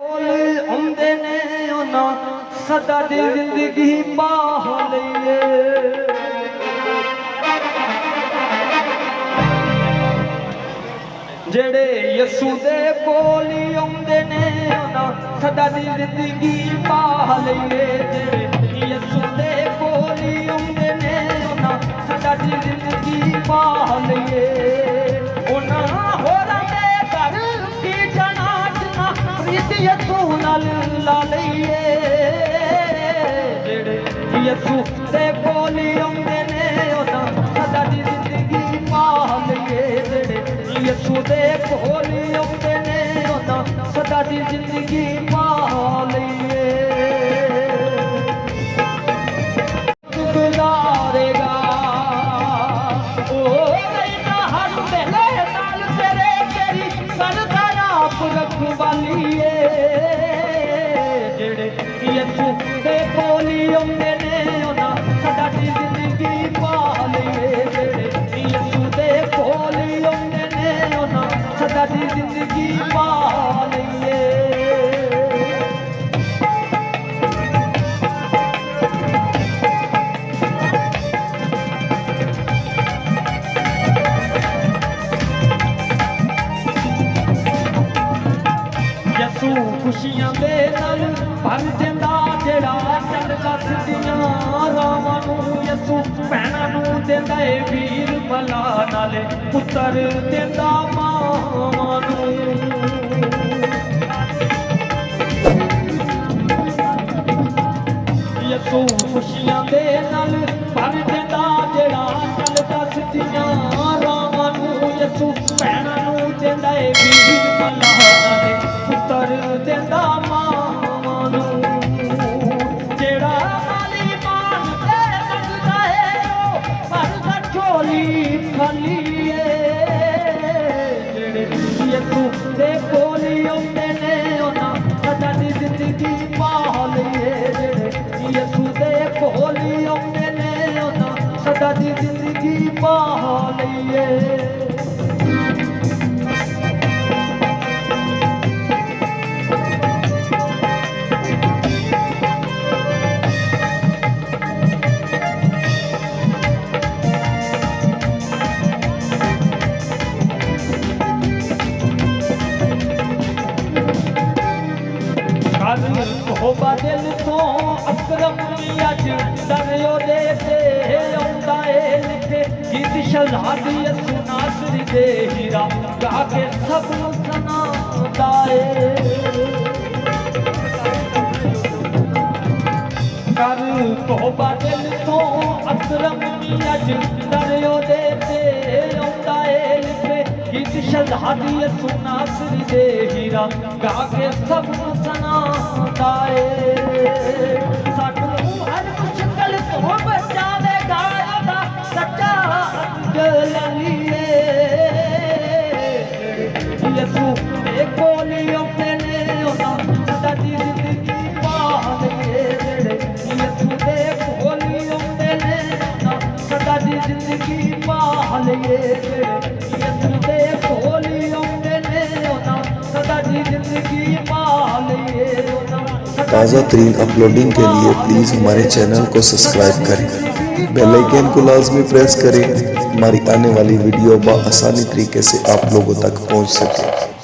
आउंदे ने उन्हां सदा दी जिंदगी पाह लईए जेड़े यसू दे कोल आउंदे ने उन्हां सदा दी जिंदगी पाह लईए जेड़े यसू दे कोल आउंदे ने उन्हां सदा दी जिंदगी पाह लईए उन्हां होरां दे घर की जनाजना प्रीत यसू नाल ला लईए जेड़े यसू दे कोल आउंदे ने उन्हां सदा दी जिंदगी पाह लईए जेड़े यसू दे कोल आउंदे ने उन्हां सदा दी जिंदगी पाह लईए गुजारेगा ओ रैना हर वेले नाल तेरे तेरी करदा आप रखवालीए जेड़े यसू दे कोल आउंदे ने उन्हां सदा दी जिंदगी पाह लईए जेड़े यसू दे कोल आउंदे ने उन्हां सदा दी जिंदगी पाह लईए यसू खुशियां दे नाल भर देंदा जेड़ा चल दसदियां रावां नूं यसू भैणां नूं देंदा ए वीर भला नाले पुत्तर देंदा मावां नूं यसू खुशियां दे नाल भर देंदा जेड़ा चल दसदियां रावां नूं यसू भैणां नूं देंदा ए वीर भला नाले पुत्तर देंदा मावां नूं जेड़ा माली मान ते मंगदा है ओ भरदा झोली खाली जेड़े यसू दे कोल आउंदे ने उन्हां सदा दी जिंदगी पाह लईए जेड़े यसू दे कोल आउंदे ने उन्हां सदा दी जिंदगी पाह लईए होबा दिल तो अकरम अज दरियो दे आउंदा ए लिखे गीत शहजादी यसू नासरी दे हीरा गा के सब नूं सुनांदा ए कर तौबा दिल तो अकरम अज दरियो दे आउंदा ए लिखे गीत शहजादी यसू नासरी दे हीरा गा के सब नूं सुनांदा सानू हर मुश्किल तो बचावेगा ओदा सच्चा अंजलीए यसू दे कोल आउंदे ने उन्हां सदा दी जिंदगी पाह लईए जेड़े यसू दे कोल आउंदे ने उन्हां सदा दी जिंदगी पाह लईए जेड़े यसू दे कोल आउंदे ने उन्हां सदा दी जिंदगी पाह लईए ताज़ा तरीन अपलोडिंग के लिए प्लीज़ हमारे चैनल को सब्सक्राइब करें, बेल आइकन को लाजमी प्रेस करें, हमारी आने वाली वीडियो आसानी तरीके से आप लोगों तक पहुंच सके।